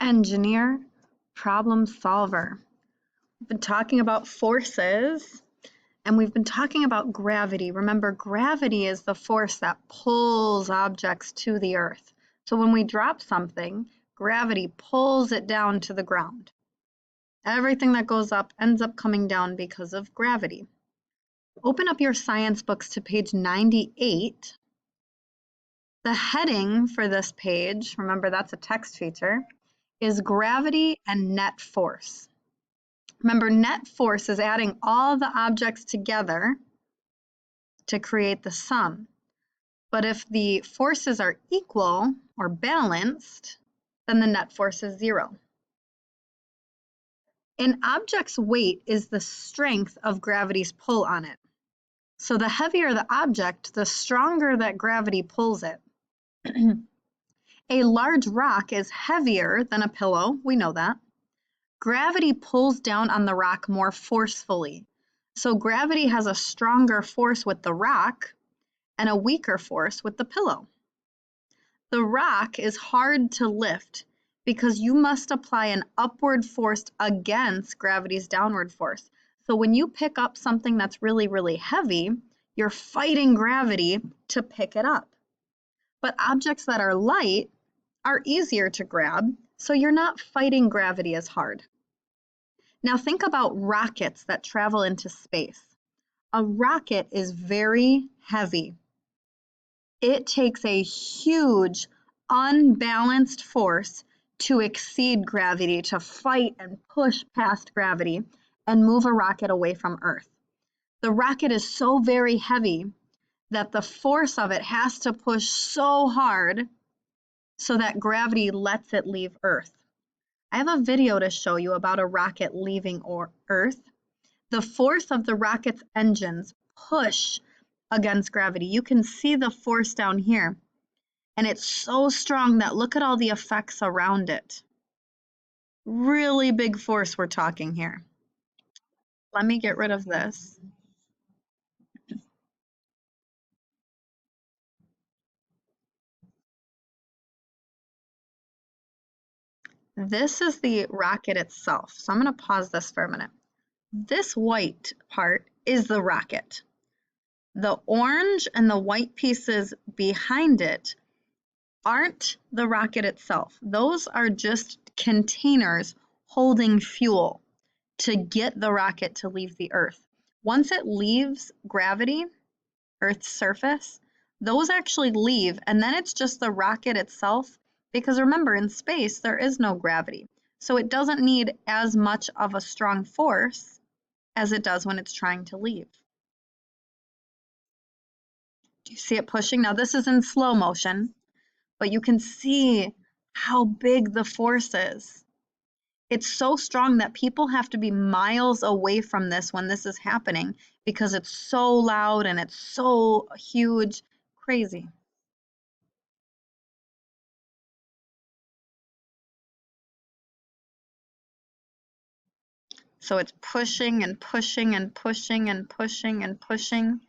engineer, problem solver. We've been talking about forces and we've been talking about gravity. Remember, gravity is the force that pulls objects to the earth. So when we drop something, gravity pulls it down to the ground. Everything that goes up ends up coming down because of gravity. Open up your science books to page 98. The heading for this page, remember that's a text feature, is gravity and net force. Remember, net force is adding all the objects together to create the sum. But if the forces are equal or balanced, then the net force is 0. An object's weight is the strength of gravity's pull on it. So the heavier the object, the stronger that gravity pulls it. A large rock is heavier than a pillow, we know that. Gravity pulls down on the rock more forcefully. So gravity has a stronger force with the rock and a weaker force with the pillow. The rock is hard to lift because you must apply an upward force against gravity's downward force. So when you pick up something that's really, really heavy, you're fighting gravity to pick it up. But objects that are light are easier to grab, so you're not fighting gravity as hard. Now think about rockets that travel into space. A rocket is very heavy. It takes a huge, unbalanced force to exceed gravity, to fight and push past gravity and move a rocket away from Earth. The rocket is so very heavy that the force of it has to push so hard so that gravity lets it leave Earth. I have a video to show you about a rocket leaving Earth. The force of the rocket's engines push against gravity. You can see the force down here, and it's so strong that look at all the effects around it. Really big force we're talking here. Let me get rid of this. This is the rocket itself. So I'm going to pause this for a minute. This white part is the rocket. The orange and the white pieces behind it aren't the rocket itself. Those are just containers holding fuel to get the rocket to leave the Earth. Once it leaves gravity, Earth's surface, those actually leave, and then it's just the rocket itself, because remember, in space, there is no gravity. So it doesn't need as much of a strong force as it does when it's trying to leave. Do you see it pushing? Now this is in slow motion, but you can see how big the force is. It's so strong that people have to be miles away from this when this is happening because it's so loud and it's so huge, crazy. So it's pushing and pushing and pushing and pushing and pushing.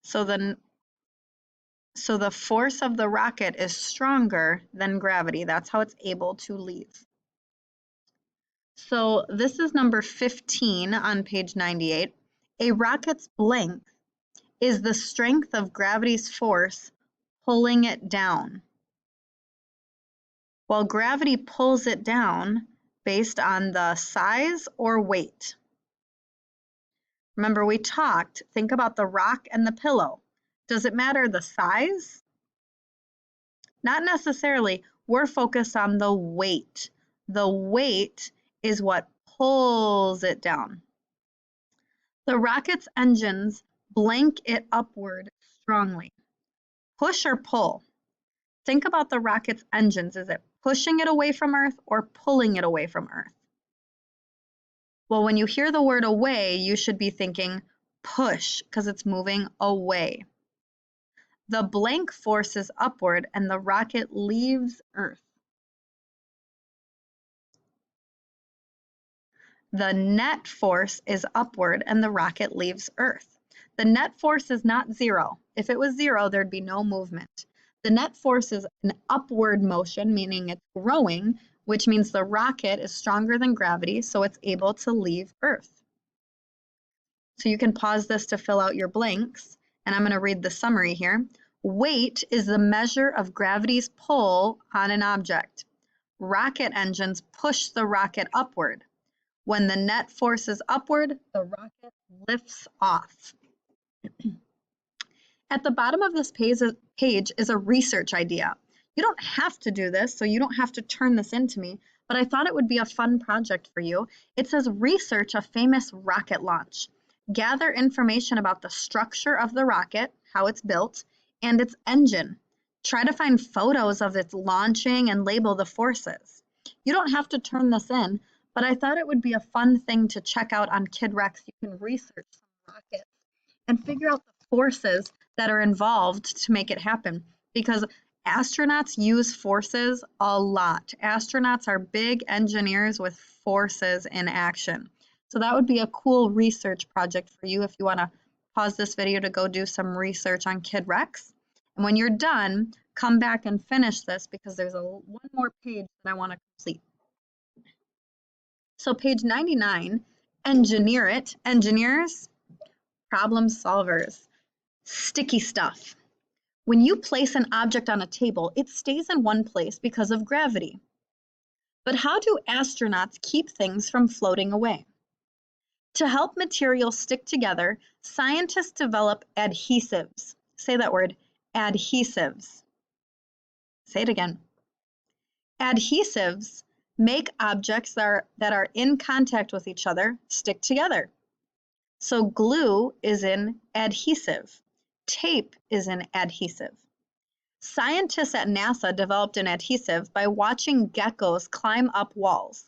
So the force of the rocket is stronger than gravity. That's how it's able to leave. So this is number 15 on page 98. A rocket's length is the strength of gravity's force pulling it down, while gravity pulls it down based on the size or weight. Remember, we talked, think about the rock and the pillow. Does it matter the size? Not necessarily. We're focused on the weight. The weight is what pulls it down. The rocket's engines blank it upward strongly. Push or pull? Think about the rocket's engines. Is it pushing it away from Earth or pulling it away from Earth? Well, when you hear the word away, you should be thinking push because it's moving away. The blank force is upward and the rocket leaves Earth. The net force is upward and the rocket leaves Earth. The net force is not 0. If it was 0, there'd be no movement. The net force is an upward motion, meaning it's growing, which means the rocket is stronger than gravity, so it's able to leave Earth. So you can pause this to fill out your blanks, and I'm going to read the summary here. Weight is the measure of gravity's pull on an object. Rocket engines push the rocket upward. When the net force is upward, the rocket lifts off. At the bottom of this page is a research idea. You don't have to do this, so you don't have to turn this into me, but I thought it would be a fun project for you. It says research a famous rocket launch. Gather information about the structure of the rocket, how it's built, and its engine. Try to find photos of its launching and label the forces. You don't have to turn this in, but I thought it would be a fun thing to check out on KidRex. You can research some rockets and figure out the forces that are involved to make it happen, because astronauts use forces a lot. Astronauts are big engineers with forces in action. So that would be a cool research project for you if you want to pause this video to go do some research on KidRex. And when you're done, come back and finish this because there's one more page that I want to complete. So page 99, engineer it. Engineers, problem solvers. Sticky stuff. When you place an object on a table, it stays in one place because of gravity. But how do astronauts keep things from floating away? To help materials stick together, scientists develop adhesives. Say that word, adhesives. Say it again. Adhesives make objects that are in contact with each other stick together. So glue is an adhesive. Tape is an adhesive. Scientists at NASA developed an adhesive by watching geckos climb up walls.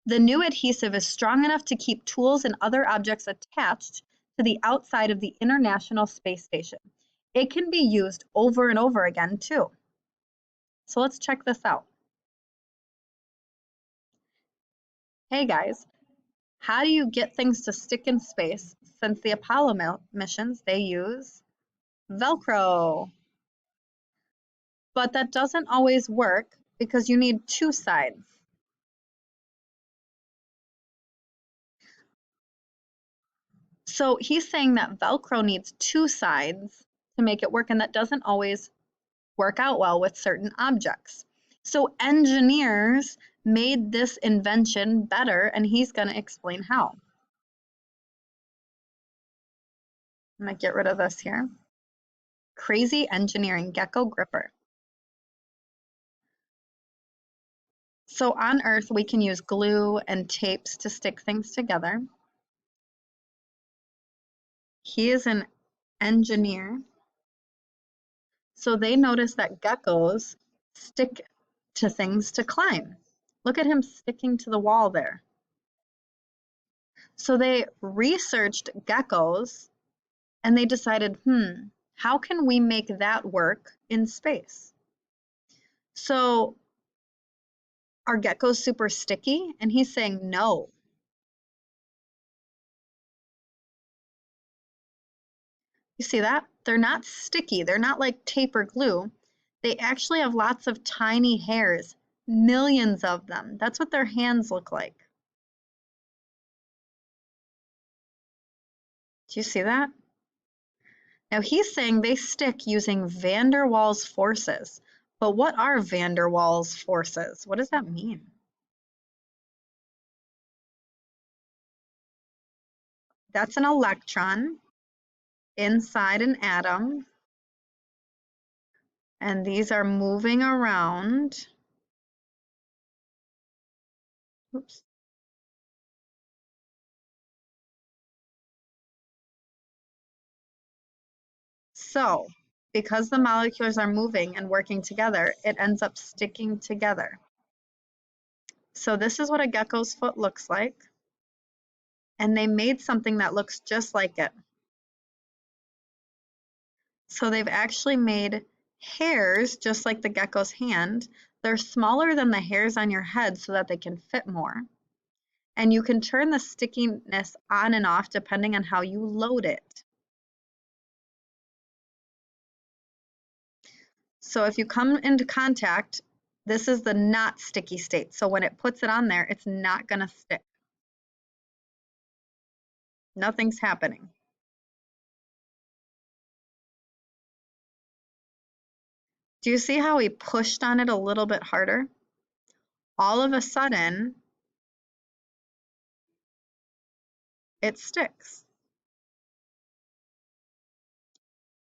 The new adhesive is strong enough to keep tools and other objects attached to the outside of the International Space Station. It can be used over and over again, too. So let's check this out. Hey guys, how do you get things to stick in space? Since the Apollo missions, they use Velcro. But that doesn't always work because you need two sides. So he's saying that Velcro needs two sides to make it work, and that doesn't always work out well with certain objects. So engineers made this invention better, and he's going to explain how. I'm going to get rid of this here. Crazy engineering, gecko gripper. So on Earth, we can use glue and tapes to stick things together. He is an engineer. So they notice that geckos stick to things to climb. Look at him sticking to the wall there. So they researched geckos and they decided, how can we make that work in space? So are geckos super sticky? And he's saying no. You see that? They're not sticky. They're not like tape or glue. They actually have lots of tiny hairs, millions of them. That's what their hands look like. Do you see that? Now he's saying they stick using van der Waals forces. But what are van der Waals forces? What does that mean? That's an electron inside an atom. And these are moving around. Oops. So, because the molecules are moving and working together, it ends up sticking together. So this is what a gecko's foot looks like. And they made something that looks just like it. So they've actually made hairs just like the gecko's hand. They're smaller than the hairs on your head so that they can fit more. And you can turn the stickiness on and off depending on how you load it. So if you come into contact, this is the not sticky state. So when it puts it on there, it's not going to stick. Nothing's happening. Do you see how he pushed on it a little bit harder? All of a sudden, it sticks.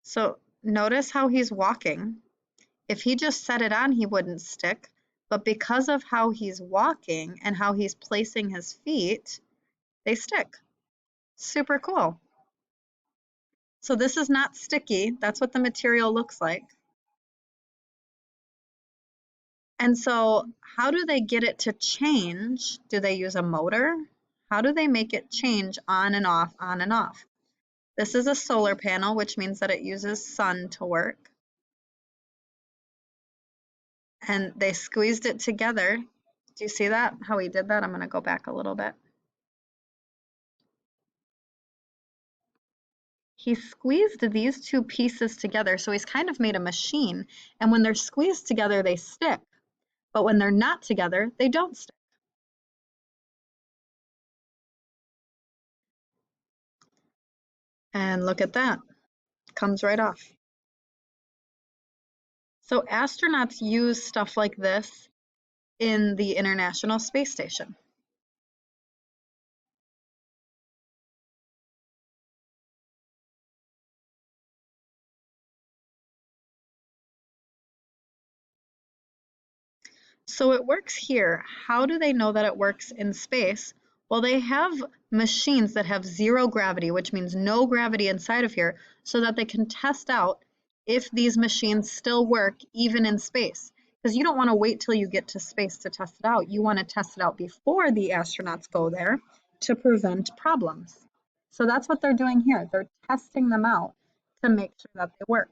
So notice how he's walking. If he just set it on, he wouldn't stick. But because of how he's walking and how he's placing his feet, they stick. Super cool. So this is not sticky. That's what the material looks like. And so how do they get it to change? Do they use a motor? How do they make it change on and off, on and off? This is a solar panel, which means that it uses sun to work. And they squeezed it together. Do you see that, how he did that? I'm going to go back a little bit. He squeezed these two pieces together, so he's kind of made a machine. And when they're squeezed together, they stick. But when they're not together, they don't stick. And look at that, comes right off. So astronauts use stuff like this in the International Space Station. So it works here. How do they know that it works in space? Well, they have machines that have zero gravity, which means no gravity inside of here, so that they can test out if these machines still work even in space. Because you don't want to wait till you get to space to test it out. You want to test it out before the astronauts go there to prevent problems. So that's what they're doing here. They're testing them out to make sure that they work.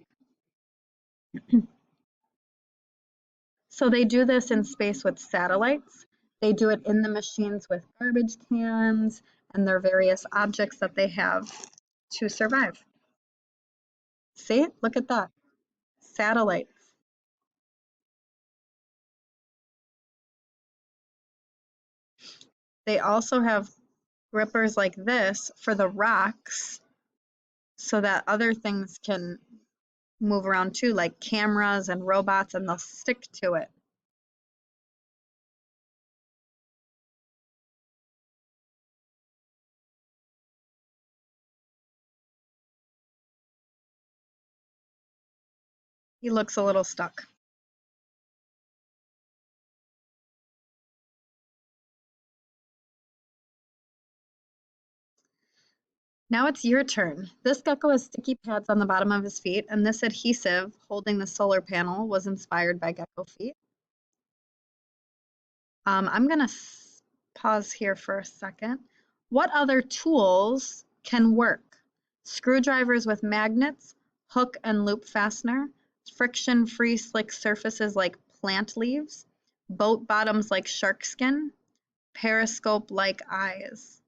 So they do this in space with satellites. They do it in the machines with garbage cans and their various objects that they have to survive. See, look at that. Satellites. They also have grippers like this for the rocks so that other things can move around too, like cameras and robots, and they'll stick to it. He looks a little stuck. Now it's your turn. This gecko has sticky pads on the bottom of his feet, and this adhesive holding the solar panel was inspired by gecko feet. I'm going to pause here for a second. What other tools can work? Screwdrivers with magnets, hook and loop fastener, friction-free slick surfaces like plant leaves, boat bottoms like shark skin, periscope-like eyes.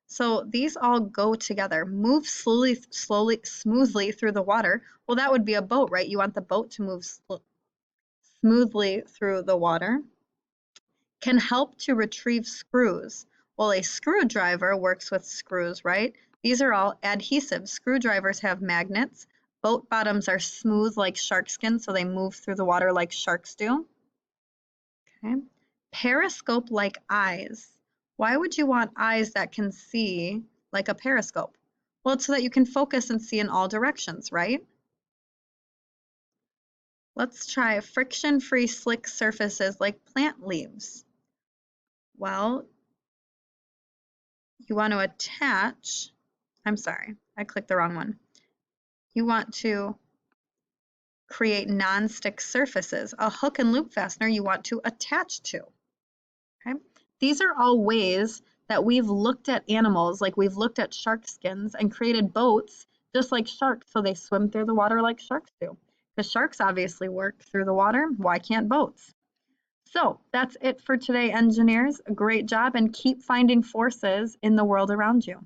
So these all go together. Move smoothly through the water. Well, that would be a boat, right? You want the boat to move smoothly through the water. Can help to retrieve screws. Well, a screwdriver works with screws, right? These are all adhesive. Screwdrivers have magnets. Boat bottoms are smooth like shark skin, so they move through the water like sharks do. Okay. Periscope-like eyes. Why would you want eyes that can see like a periscope? Well, it's so that you can focus and see in all directions, right? Let's try friction-free slick surfaces like plant leaves. Well, you want to attach, I'm sorry, I clicked the wrong one. You want to create non-stick surfaces. A hook and loop fastener you want to attach to. Okay? These are all ways that we've looked at animals, like we've looked at shark skins and created boats just like sharks, so they swim through the water like sharks do. Because sharks obviously work through the water, why can't boats? So that's it for today, engineers. Great job, and keep finding forces in the world around you.